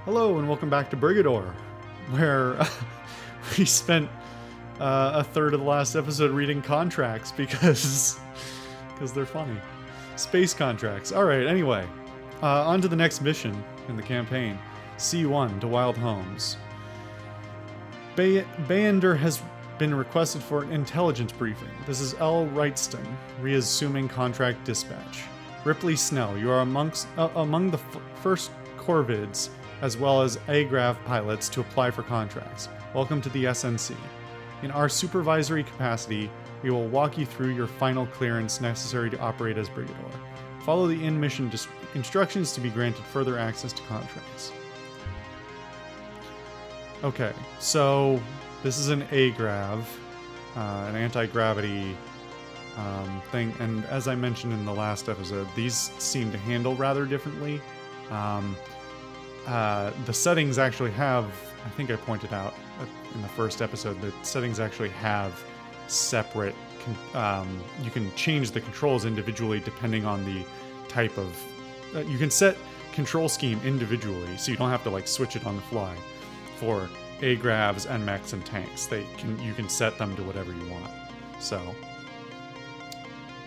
Hello and welcome back to Brigador, where we spent a third of the last episode reading contracts because they're funny. Space contracts. Alright, anyway. On to the next mission in the campaign. C1 to Wild Homes. Bayander has been requested for an intelligence briefing. This is L. Wrightston, reassuming contract dispatch. Ripley Snell, you are among the first Corvids as well as AGRAV pilots to apply for contracts. Welcome to the SNC. In our supervisory capacity, we will walk you through your final clearance necessary to operate as Brigador. Follow the in-mission instructions to be granted further access to contracts. Okay, so this is an AGRAV, an anti-gravity thing, and as I mentioned in the last episode, these seem to handle rather differently. The settings actually have, I think I pointed out in the first episode, that settings actually have separate, you can change the controls individually depending on the type of, you can set control scheme individually, so you don't have to like switch it on the fly. For AGRAVs and mechs and tanks, you can set them to whatever you want. So,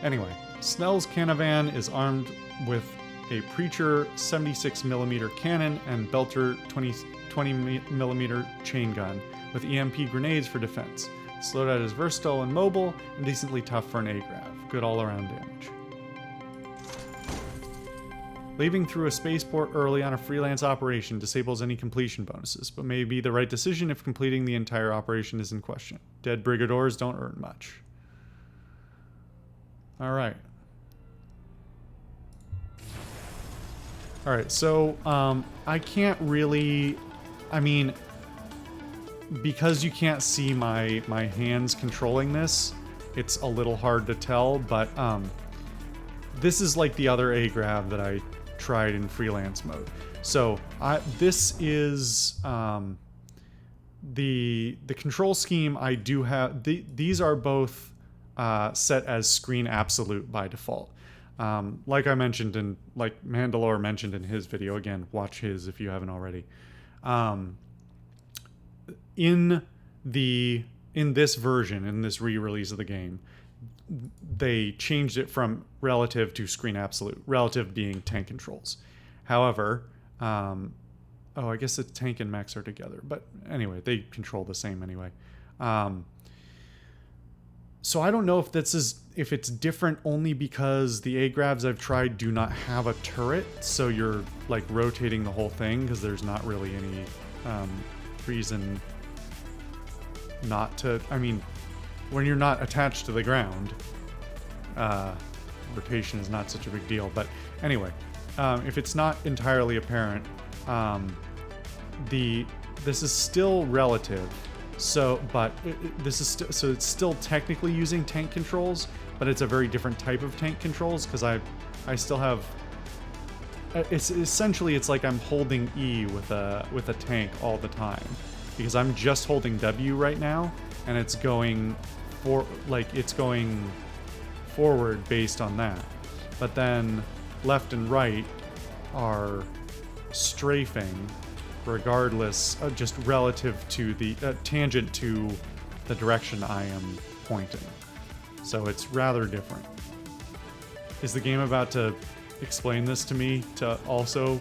anyway, Snell's Canavan is armed with a Preacher 76mm cannon and Belter 20mm chain gun with EMP grenades for defense. This loadout is versatile and mobile and decently tough for an AGRAV. Good all-around damage. Leaving through a spaceport early on a freelance operation disables any completion bonuses, but may be the right decision if completing the entire operation is in question. Dead Brigadors don't earn much. Alright. Alright, so, I can't really... I mean, because you can't see my hands controlling this, it's a little hard to tell, but, this is like the other AGRAV that I tried in freelance mode. So, this is, the control scheme I do have... These are both, set as screen absolute by default. Like I mentioned, and like Mandalore mentioned in his video, again, watch his if you haven't already. In this version, in this re-release of the game, they changed it from relative to screen absolute, relative being tank controls. However, oh, I guess the tank and mechs are together, but anyway, they control the same anyway. So I don't know if if it's different only because the AGRAVs I've tried do not have a turret, so you're like rotating the whole thing because there's not really any reason not to. I mean, when you're not attached to the ground, rotation is not such a big deal. But anyway, if it's not entirely apparent, this is still relative. So, but so it's still technically using tank controls, but it's a very different type of tank controls because I still have. It's essentially it's like I'm holding E with a tank all the time because I'm just holding W right now, and it's going forward based on that, but then left and right are strafing. Regardless, just relative to the tangent to the direction I am pointing. So it's rather different. Is the game about to explain this to me to also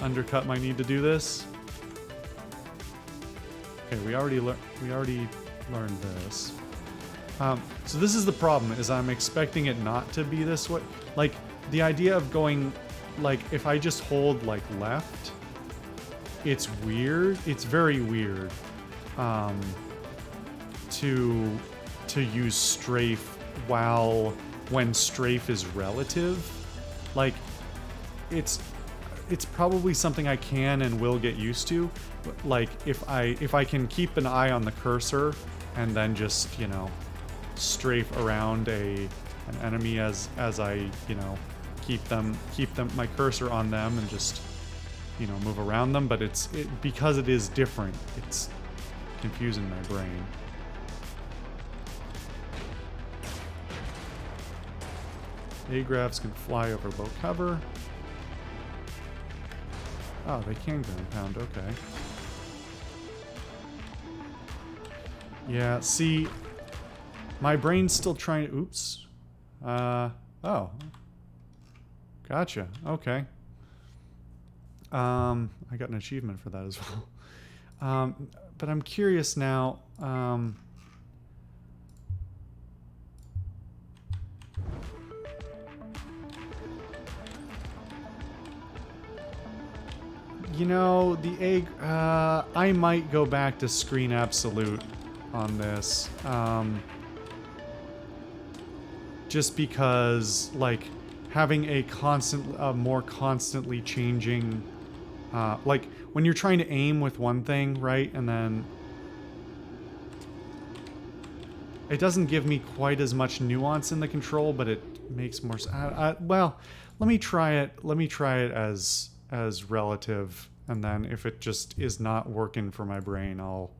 undercut my need to do this? Okay, we already learned this. So this is the problem, is I'm expecting it not to be this way. Like, the idea of going, like, if I just hold, like, left... It's weird. It's very weird to use strafe when strafe is relative. Like, it's probably something I can and will get used to. But like if I can keep an eye on the cursor and then just, you know, strafe around an enemy as I, you know, keep my cursor on them and just, you know, move around them, but because it is different, it's confusing my brain. AGRAVs can fly over low cover. Oh, they can ground pound, okay. Yeah, see, my brain's still trying to, oops. Oh. Gotcha, okay. I got an achievement for that as well. But I'm curious now, you know, the egg, I might go back to screen absolute on this. Just because, like, having a more constantly changing, like, when you're trying to aim with one thing, right, and then it doesn't give me quite as much nuance in the control, but it makes more, well, let me try it as relative, and then if it just is not working for my brain, I'll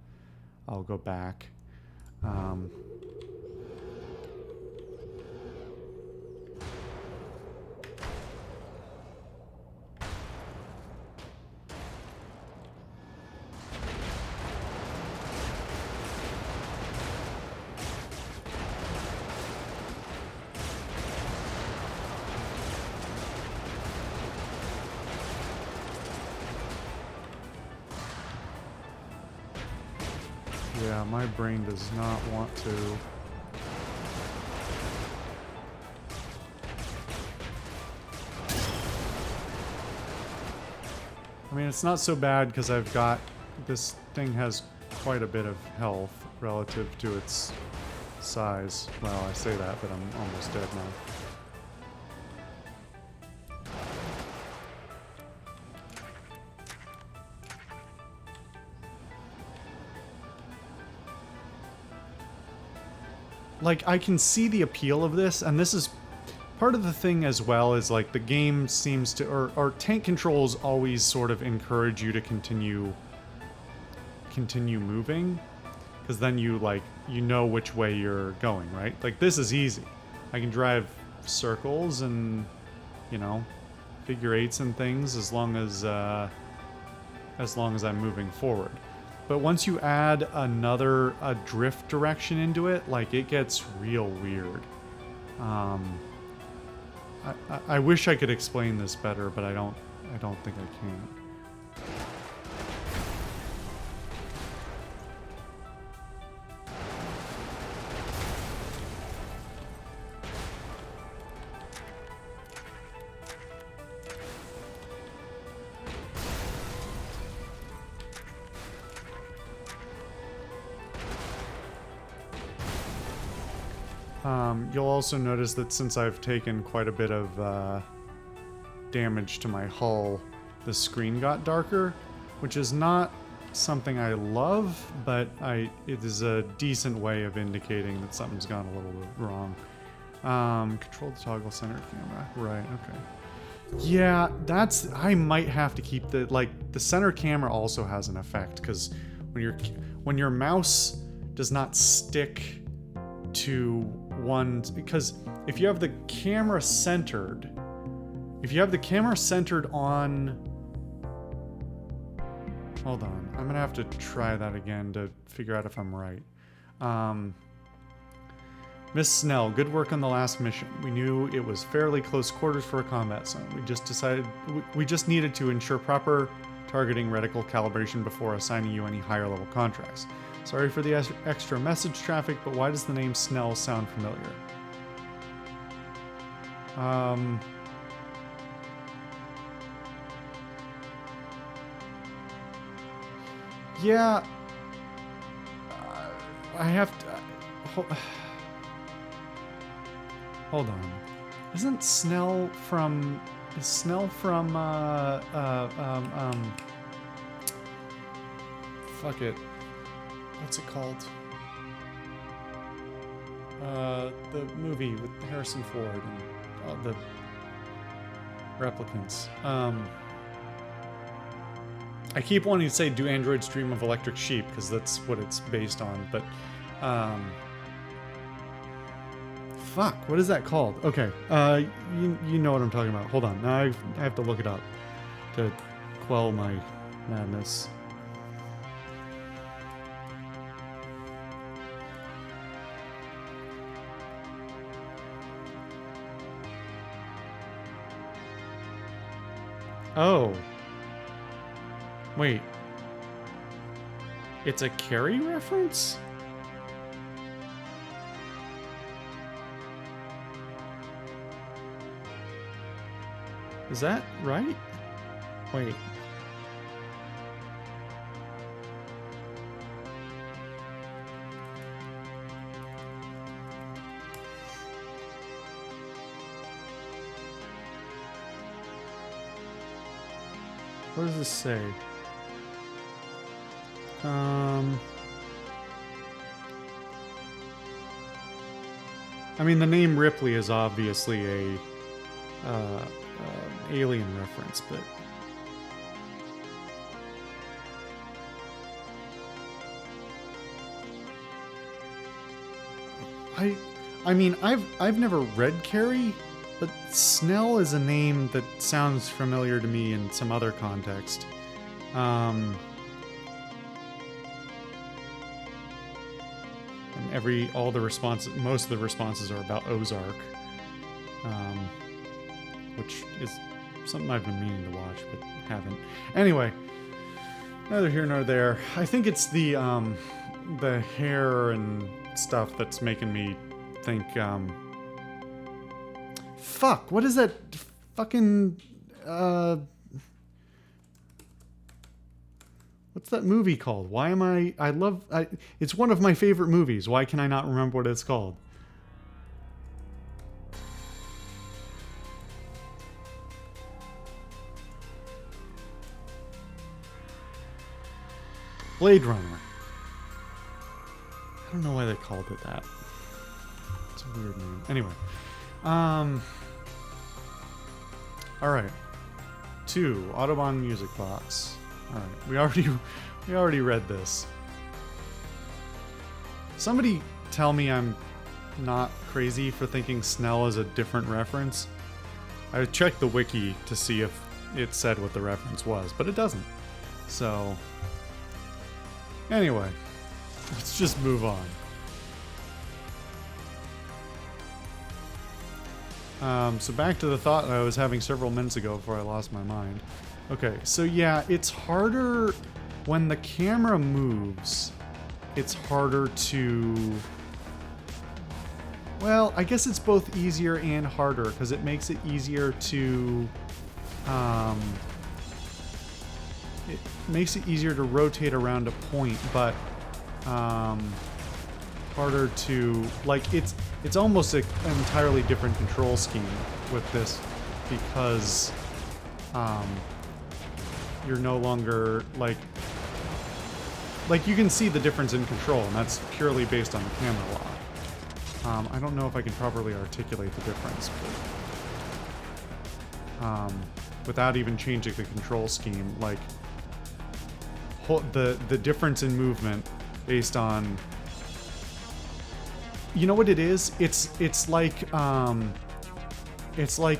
go back. Yeah, my brain does not want to. I mean, it's not so bad because I've got, this thing has quite a bit of health relative to its size. Well, I say that, but I'm almost dead now. Like, I can see the appeal of this, and this is part of the thing as well, is like the game seems to, or tank controls always sort of encourage you to continue moving, because then you, like, you know which way you're going, right? Like, this is easy. I can drive circles and, you know, figure eights and things as long as I'm moving forward. But once you add a drift direction into it, like, it gets real weird. I wish I could explain this better, but I don't think I can. You'll also notice that since I've taken quite a bit of damage to my hull, the screen got darker, which is not something I love, but it is a decent way of indicating that something's gone a little bit wrong. Control the toggle center camera. Right, okay. Yeah, I might have to keep the center camera also has an effect, because when your mouse does not stick to one, because if you have the camera centered on, hold on, I'm gonna have to try that again to figure out if I'm right. Miss Snell, good work on the last mission. We knew it was fairly close quarters for a combat zone. We just needed to ensure proper targeting reticle calibration before assigning you any higher level contracts. Sorry for the extra message traffic, but why does the name Snell sound familiar? Yeah. I have to... hold on. Isn't Snell from... Is Snell from, fuck it. What's it called? The movie with Harrison Ford and the replicants. I keep wanting to say, do androids dream of electric sheep? Because that's what it's based on, but... fuck, what is that called? Okay, you know what I'm talking about. Hold on, now I have to look it up to quell my madness. Oh. Wait. It's a Carrie reference? Is that right? Wait. What does this say? I mean, the name Ripley is obviously a alien reference, but I mean, I've never read Carrie, but Snell is a name that sounds familiar to me in some other context. And all the responses, most of the responses are about Ozark, which is something I've been meaning to watch but haven't. Anyway, neither here nor there. I think it's the hair and stuff that's making me think. Fuck! What is that fucking? What's that movie called? Why am I it's one of my favorite movies. Why can I not remember what it's called? Blade Runner. I don't know why they called it that. It's a weird name. Anyway. Alright. 2. Autobahn Music Box. Alright. We already read this. Somebody tell me I'm not crazy for thinking Snell is a different reference. I checked the wiki to see if it said what the reference was, but it doesn't. So, anyway, let's just move on. So back to the thought I was having several minutes ago before I lost my mind. Okay, so yeah, it's harder when the camera moves. It's harder to... Well, I guess it's both easier and harder, because it makes it easier to... It makes it easier to rotate around a point, but harder to... Like, it's almost an entirely different control scheme with this, because you're no longer, like you can see the difference in control, and that's purely based on the camera lock. I don't know if I can properly articulate the difference, but without even changing the control scheme, like the difference in movement based on, you know what it is? It's like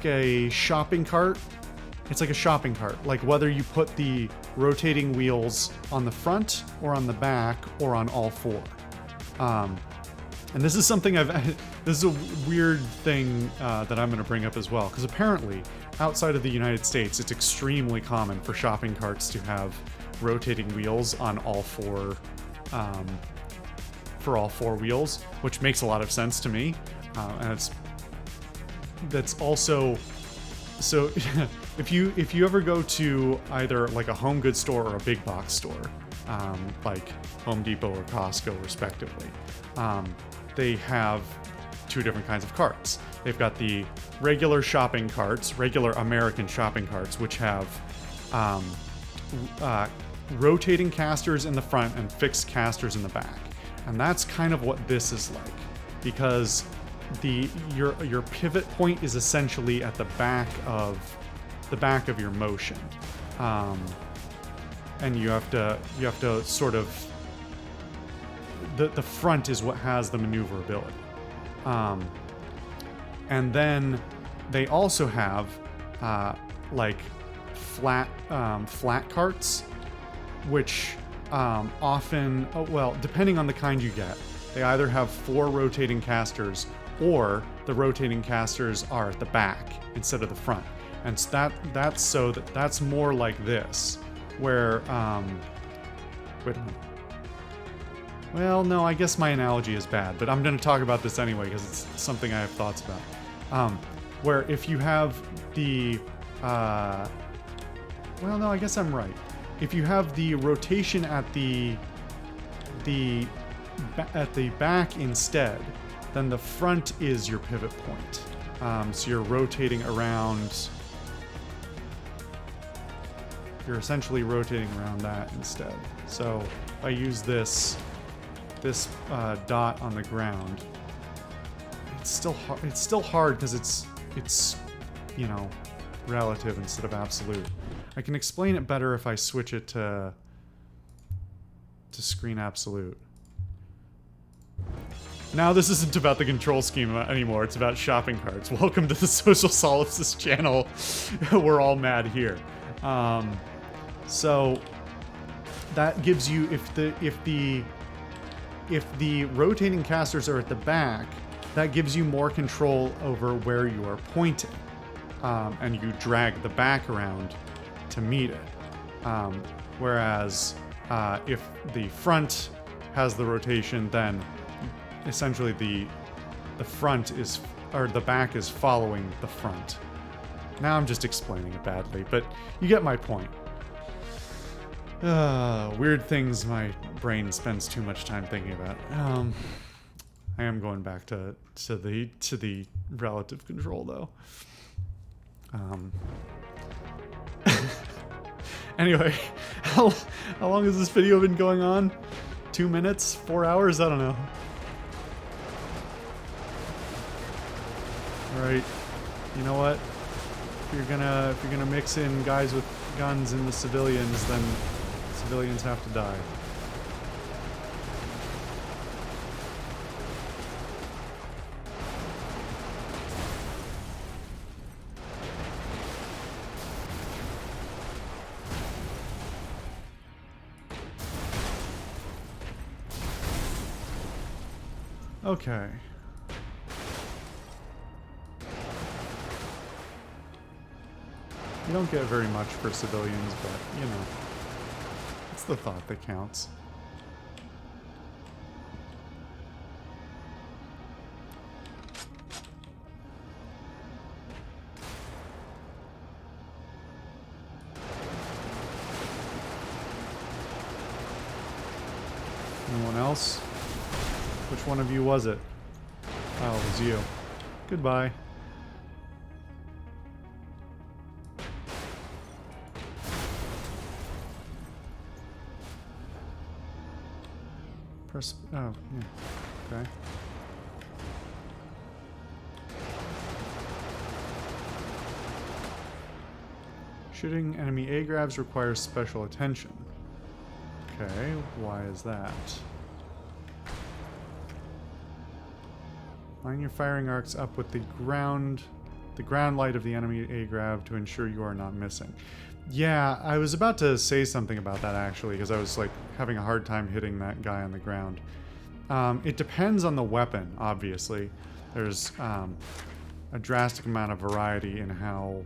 a shopping cart. It's like a shopping cart. Like whether you put the rotating wheels on the front or on the back or on all four. And this is something this is a weird thing that I'm going to bring up as well, because apparently outside of the United States, it's extremely common for shopping carts to have rotating wheels on all four, for all four wheels, which makes a lot of sense to me. And that's also, so if you ever go to either like a home goods store or a big box store, like Home Depot or Costco respectively, they have two different kinds of carts. They've got the regular shopping carts, regular American shopping carts, which have rotating casters in the front and fixed casters in the back. And that's kind of what this is like, because your pivot point is essentially at the back of your motion, and you have to sort of, the front is what has the maneuverability, and then they also have like flat carts, which often, well, depending on the kind you get, they either have 4 rotating casters or the rotating casters are at the back instead of the front. And that's more like this, where, wait a minute. Well, no, I guess my analogy is bad, but I'm going to talk about this anyway because it's something I have thoughts about. Where if you have the, well, no, I guess I'm right. If you have the rotation at the back instead, then the front is your pivot point. So you're rotating around. You're essentially rotating around that instead. So if I use this dot on the ground, it's still hard because it's you know, relative instead of absolute. I can explain it better if I switch it to screen absolute. Now this isn't about the control scheme anymore, it's about shopping carts. Welcome to the Social Solipsis channel. We're all mad here. So that gives you, if the rotating casters are at the back, that gives you more control over where you are pointing. And you drag the back around to meet it. Whereas if the front has the rotation, then essentially the front is, or the back is following the front. Now I'm just explaining it badly, but you get my point. Weird things my brain spends too much time thinking about. I am going back to the relative control though. Anyway, how long has this video been going on? 2 minutes? 4 hours? I don't know. Alright, you know what? If you're gonna mix in guys with guns and the civilians, then civilians have to die. Okay. You don't get very much for civilians, but, you know, it's the thought that counts. Anyone else? Which one of you was it? Oh, it was you. Goodbye. Press. Oh, yeah. Okay. Shooting enemy A-grabs requires special attention. Okay, why is that? Line your firing arcs up with the ground light of the enemy A-grab to ensure you are not missing. Yeah, I was about to say something about that actually, because I was like having a hard time hitting that guy on the ground. It depends on the weapon, obviously. There's a drastic amount of variety in how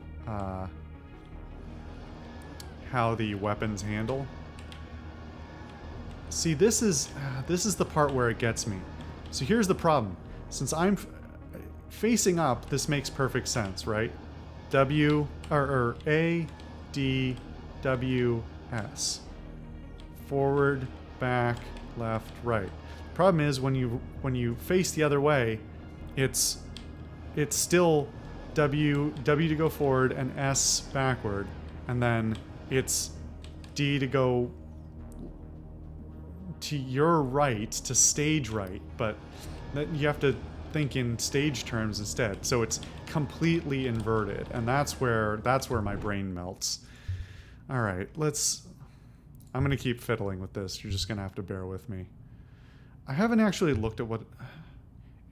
the weapons handle. See, this is the part where it gets me. So here's the problem. Since I'm facing up, this makes perfect sense, right? W, or A, D, W, S. Forward, back, left, right. Problem is, when you face the other way, it's still W to go forward and S backward, and then it's D to go to your right, to stage right, but you have to think in stage terms instead. So it's completely inverted, and that's where my brain melts. All right, I'm gonna keep fiddling with this. You're just gonna have to bear with me. I haven't actually looked at what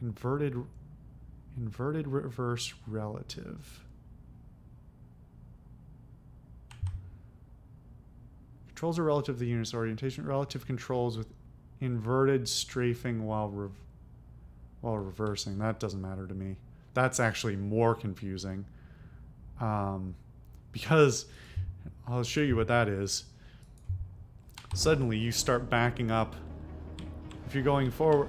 inverted reverse relative. Controls are relative to the unit's orientation. Relative controls with inverted strafing while reversing. That doesn't matter to me. That's actually more confusing. Because I'll show you what that is. Suddenly you start backing up. If you're going forward,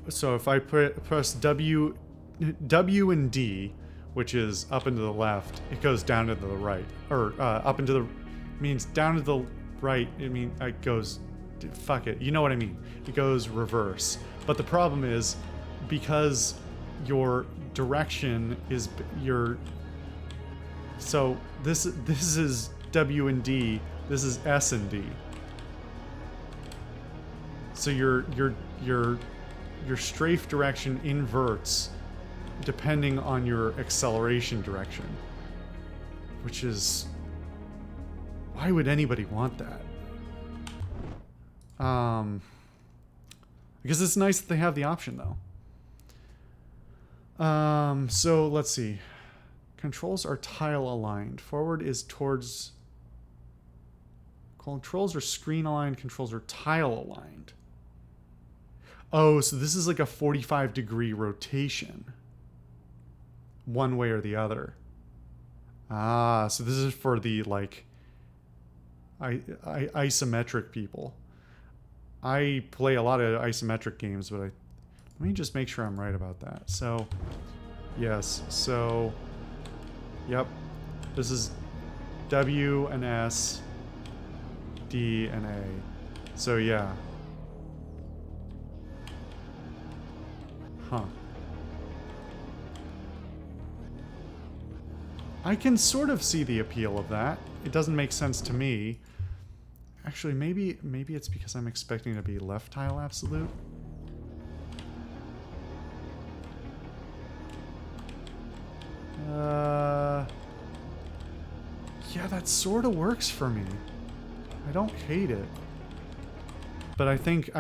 so if I press W and D, which is up and to the left, it goes down to the right, or up and to the means down to the right. It goes, fuck it, you know what I mean. It goes reverse. But the problem is, because your direction is so this is W and D, this is S and D. So your strafe direction inverts depending on your acceleration direction, which is, why would anybody want that? Because it's nice that they have the option though. So let's see. Controls are tile aligned. Forward is towards. Controls are screen aligned. Controls are tile aligned. Oh, so this is like a 45-degree rotation. One way or the other. Ah, so this is for the like isometric people. I play a lot of isometric games, but let me just make sure I'm right about that. So, yes. So, yep. This is W and S, D and A. So, yeah. Huh. I can sort of see the appeal of that. It doesn't make sense to me. Actually, maybe it's because I'm expecting to be left tile absolute. Yeah, that sort of works for me. I don't hate it. But I think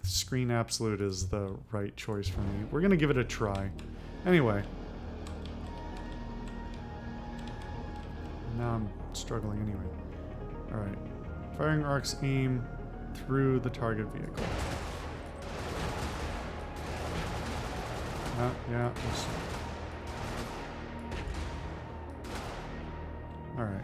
screen absolute is the right choice for me. We're gonna give it a try. Anyway. Now I'm struggling anyway. Alright. Firing arcs aim through the target vehicle. Yeah. Alright.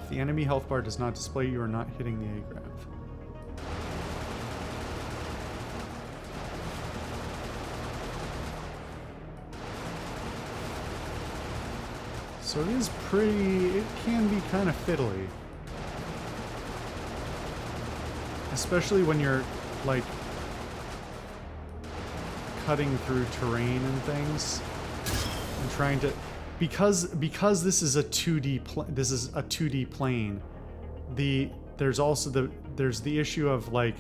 If the enemy health bar does not display, you are not hitting the A-grav. So it is it can be kind of fiddly. Especially when you're, like, cutting through terrain and things. And trying to... Because this is a 2D plane, there's also there's the issue of, like...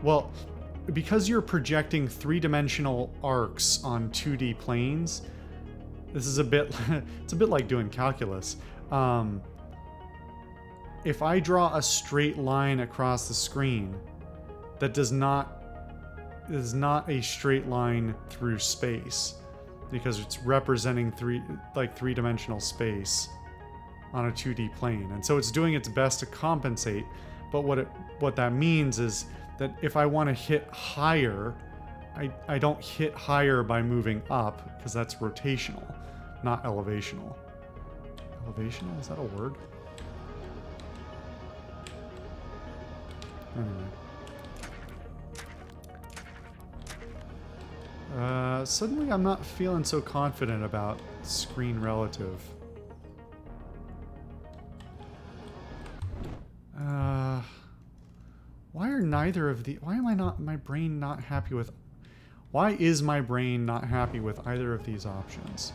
Well, because you're projecting three-dimensional arcs on 2D planes... This is a bit, it's a bit like doing calculus. If I draw a straight line across the screen, that is not a straight line through space, because it's representing three-dimensional space on a 2D plane, and so it's doing its best to compensate. But what that means is that if I want to hit higher, I don't hit higher by moving up, because that's rotational, not elevational. Elevational? Is that a word? Anyway. Suddenly I'm not feeling so confident about screen relative. Why are neither of the... Why is my brain not happy with either of these options?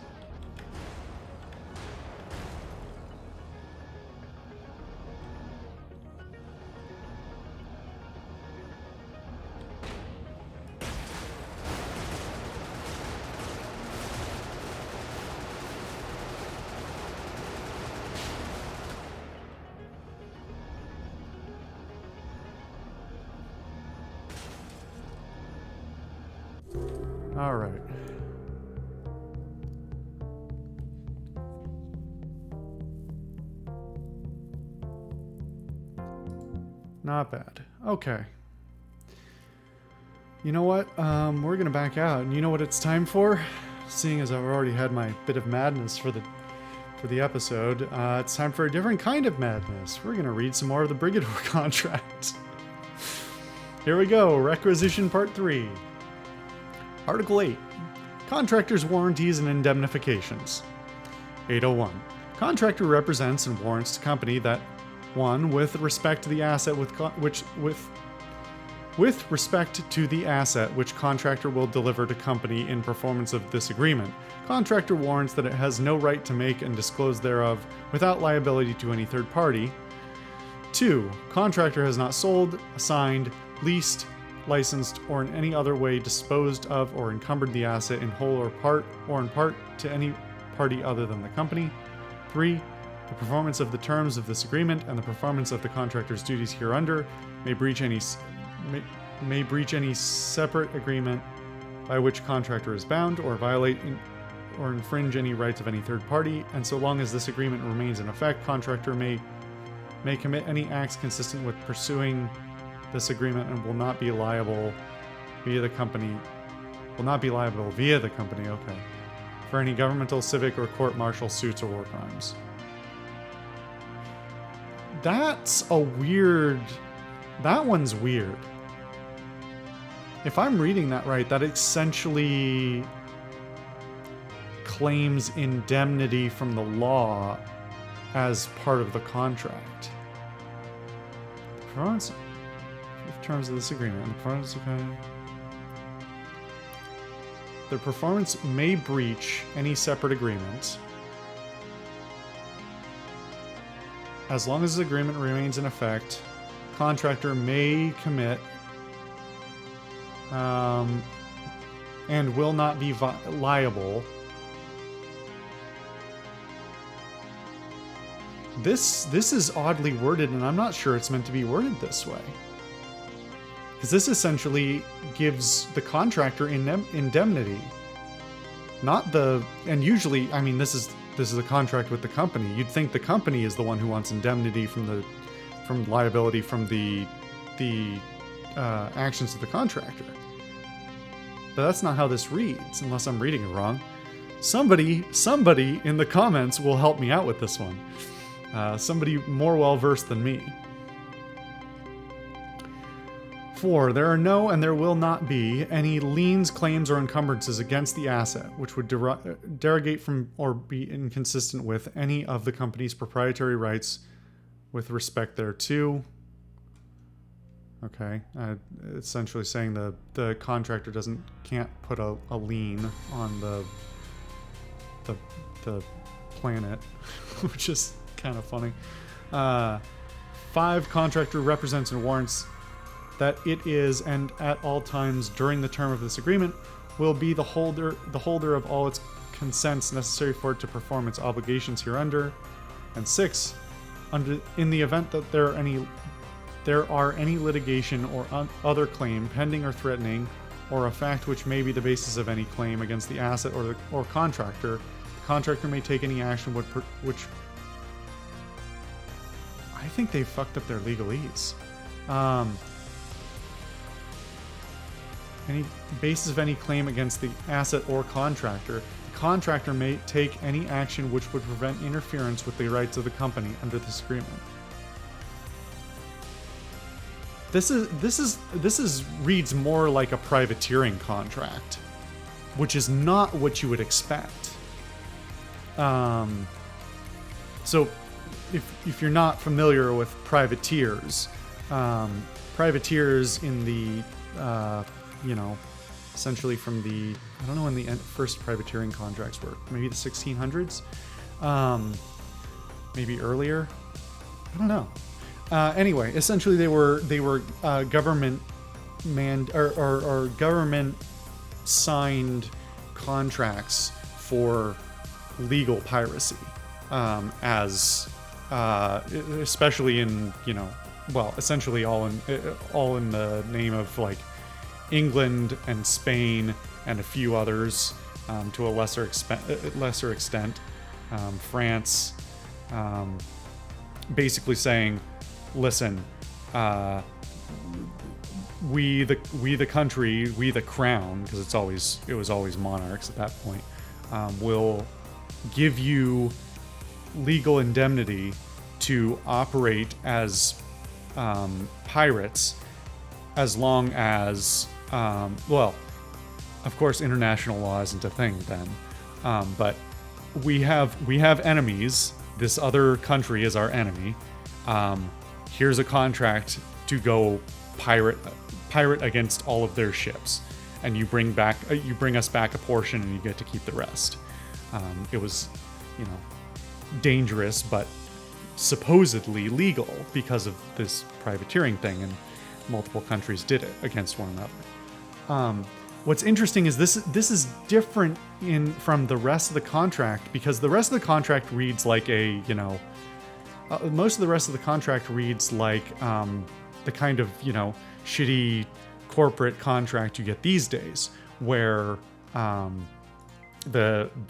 All right. Not bad. Okay. You know what? We're gonna back out, and you know what it's time for? Seeing as I've already had my bit of madness for the episode, it's time for a different kind of madness. We're gonna read some more of the Brigador contract. Here we go. Requisition Part 3. Article 8. Contractors' warranties and indemnifications. 801. Contractor represents and warrants to company that 1. With respect to the asset with respect to the asset which contractor will deliver to company in performance of this agreement, contractor warrants that it has no right to make and disclose thereof without liability to any third party. 2. Contractor has not sold, assigned, leased, licensed, or in any other way disposed of or encumbered the asset in whole or in part to any party other than the company. 3. The performance of the terms of this agreement and the performance of the contractor's duties hereunder may breach any separate agreement by which contractor is bound or violate or infringe any rights of any third party, and so long as this agreement remains in effect, contractor may commit any acts consistent with pursuing this agreement and will not be liable via the company, okay, for any governmental, civic, or court-martial suits or war crimes. That one's weird. If I'm reading that right, that essentially claims indemnity from the law as part of the contract. Performance terms of this agreement. The performance may breach any separate agreement as long as the agreement remains in effect. Contractor may commit and will not be liable. This is oddly worded, and I'm not sure it's meant to be worded this way. Because this essentially gives the contractor indemnity, not the. And usually, I mean, this is a contract with the company. You'd think the company is the one who wants indemnity from liability from the actions of the contractor. But that's not how this reads, unless I'm reading it wrong. Somebody in the comments will help me out with this one. Somebody more well-versed than me. 4. There are no and there will not be any liens, claims, or encumbrances against the asset which would derogate from or be inconsistent with any of the company's proprietary rights with respect thereto. Okay, essentially saying the contractor can't put a lien on the planet, which is kind of funny. 5. Contractor represents and warrants that it is and at all times during the term of this agreement will be the holder of all its consents necessary for it to perform its obligations hereunder. And 6. In the event that there are any litigation or other claim pending or threatening, or a fact which may be the basis of any claim against the asset or contractor, the contractor may take any action which I think they fucked up their legalese. Any basis of any claim against the asset or contractor, the contractor may take any action which would prevent interference with the rights of the company under this agreement. This reads more like a privateering contract, which is not what you would expect. So, if you're not familiar with privateers, privateers in the essentially from the, I don't know when the first privateering contracts were, maybe the 1600s, maybe earlier, I don't know. Anyway, essentially they were government or government signed contracts for legal piracy, as especially in essentially all in the name of like England and Spain and a few others, to a lesser extent, France, basically saying, listen, we the country, we the crown, because it was always monarchs at that point, will give you legal indemnity to operate as pirates, as long as, well, of course, international law isn't a thing then, but we have enemies. This other country is our enemy. Here's a contract to go pirate against all of their ships, and you bring us back a portion, and you get to keep the rest. It was, dangerous, but supposedly legal because of this privateering thing, and multiple countries did it against one another. What's interesting is this is different from the rest of the contract, because the rest of the contract reads like a, most of the rest of the contract reads like the kind of, shitty corporate contract you get these days, where the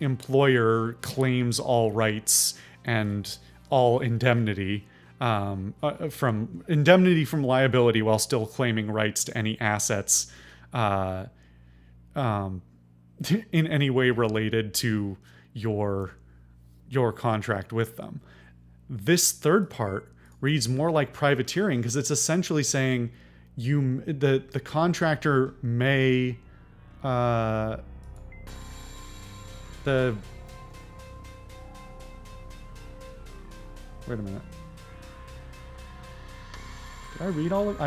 employer claims all rights and all indemnity from liability, while still claiming rights to any assets in any way related to your contract with them. This third part reads more like privateering, because it's essentially saying the contractor may wait a minute. Did I read all of?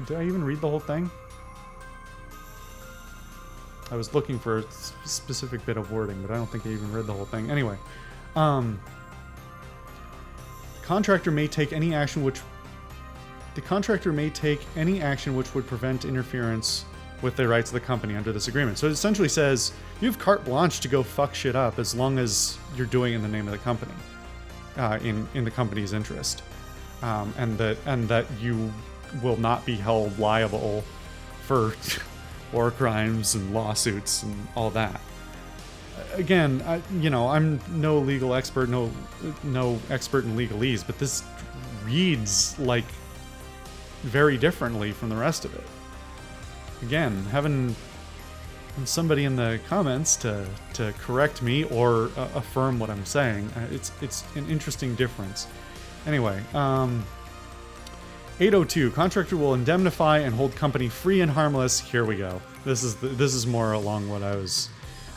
Did I even read the whole thing? I was looking for a specific bit of wording, but I don't think I even read the whole thing. Anyway, the contractor may take any action which would prevent interference with the rights of the company under this agreement. So it essentially says you have carte blanche to go fuck shit up, as long as you're doing it in the name of the company, in the company's interest, and that you will not be held liable for war crimes and lawsuits and all that. Again, I'm no legal expert, no expert in legalese, but this reads like very differently from the rest of it. Again, having somebody in the comments to correct me or affirm what I'm saying, it's an interesting difference. Anyway, 802, contractor will indemnify and hold company free and harmless. Here we go. This is more along what I was.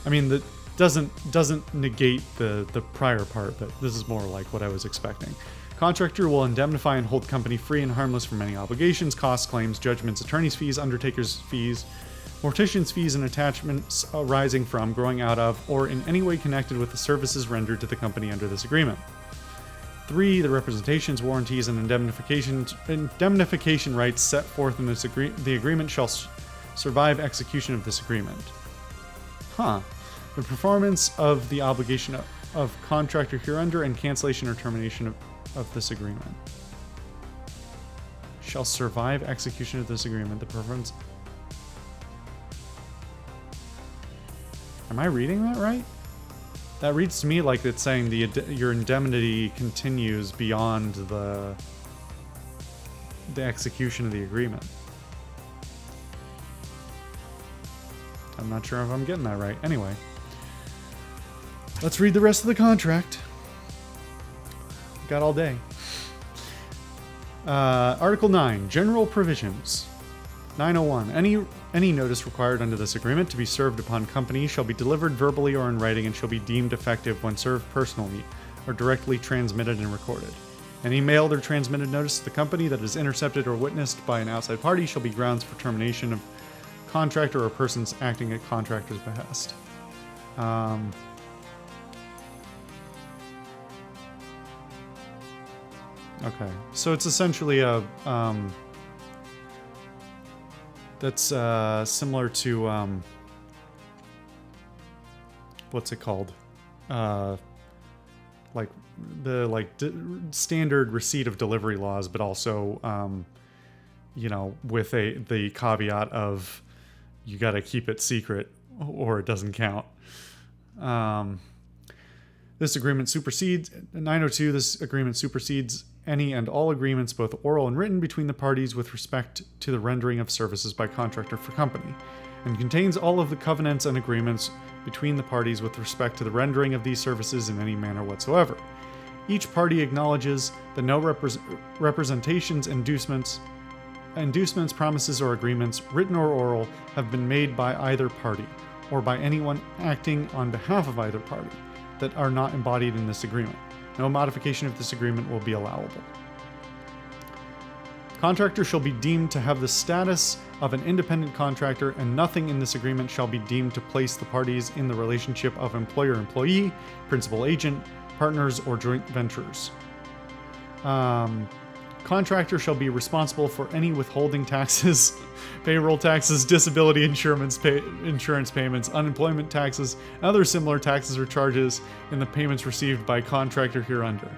I mean, that doesn't negate the prior part, but this is more like what I was expecting. Contractor will indemnify and hold company free and harmless from any obligations, costs, claims, judgments, attorney's fees, undertaker's fees, mortician's fees, and attachments arising from, growing out of, or in any way connected with the services rendered to the company under this agreement. 3. The representations, warranties, and indemnification rights set forth in the agreement shall survive execution of this agreement. The performance of the obligation of contractor hereunder and cancellation or termination of this agreement shall survive execution of this agreement. The performance. Am I reading that right? That reads to me like it's saying your indemnity continues beyond the execution of the agreement. I'm not sure if I'm getting that right. Anyway, let's read the rest of the contract. Got all day. Article 9, General Provisions. 901. Any notice required under this agreement to be served upon company shall be delivered verbally or in writing and shall be deemed effective when served personally or directly transmitted and recorded. Any mailed or transmitted notice to the company that is intercepted or witnessed by an outside party shall be grounds for termination of contractor or persons acting at contractor's behest. Okay, so it's essentially a that's similar to what's it called? Like standard receipt of delivery laws, but also with the caveat of you got to keep it secret or it doesn't count. This agreement supersedes 902. This agreement supersedes any and all agreements, both oral and written, between the parties with respect to the rendering of services by contractor for company, and contains all of the covenants and agreements between the parties with respect to the rendering of these services in any manner whatsoever. Each party acknowledges that no representations, inducements, promises, or agreements, written or oral, have been made by either party, or by anyone acting on behalf of either party, that are not embodied in this agreement. No modification of this agreement will be allowable. Contractor shall be deemed to have the status of an independent contractor, and nothing in this agreement shall be deemed to place the parties in the relationship of employer-employee, principal-agent, partners, or joint ventures. Contractor shall be responsible for any withholding taxes, payroll taxes, disability insurance payments, unemployment taxes, and other similar taxes or charges in the payments received by contractor hereunder.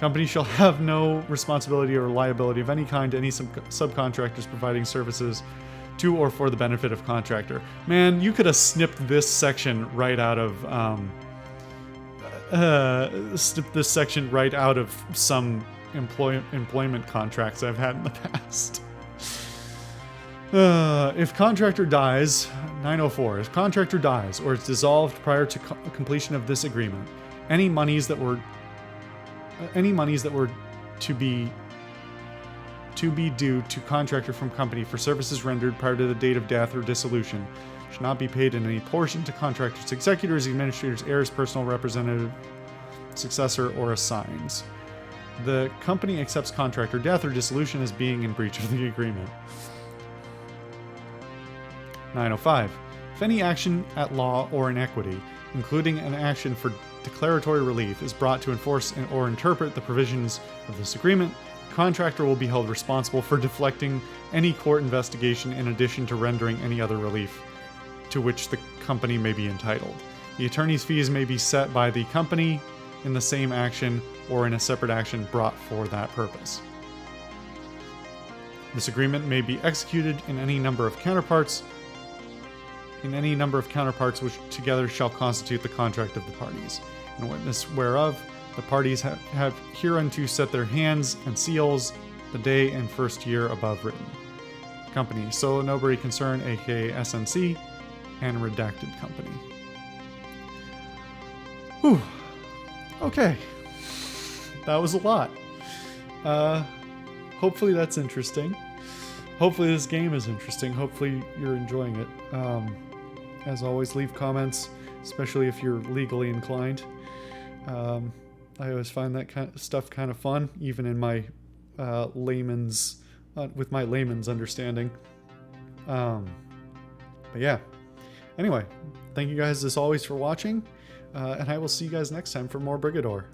Company shall have no responsibility or liability of any kind to any subcontractors providing services to or for the benefit of contractor. Man, you could have snipped this section right out of some employment contracts I've had in the past. If contractor dies, 904. If contractor dies or is dissolved prior to completion of this agreement, any monies that were to be due to contractor from company for services rendered prior to the date of death or dissolution should not be paid in any portion to contractor's executors, administrators, heirs, personal representative, successor, or assigns. The company accepts contractor death or dissolution as being in breach of the agreement. 905. If any action at law or in equity, including an action for declaratory relief, is brought to enforce or interpret the provisions of this agreement, the contractor will be held responsible for deflecting any court investigation in addition to rendering any other relief to which the company may be entitled. The attorney's fees may be set by the company in the same action or in a separate action brought for that purpose. This agreement may be executed in any number of counterparts, which together shall constitute the contract of the parties, in witness whereof the parties have hereunto set their hands and seals the day and first year above written. Company, Solo Nobody Concern, aka SNC, and Redacted Company. Whew. Okay. That was a lot. Hopefully that's interesting. Hopefully this game is interesting. Hopefully you're enjoying it. As always, leave comments, especially if you're legally inclined. I always find that kind of stuff kind of fun, even in my with my layman's understanding. But yeah. Anyway, thank you guys as always for watching, and I will see you guys next time for more Brigador.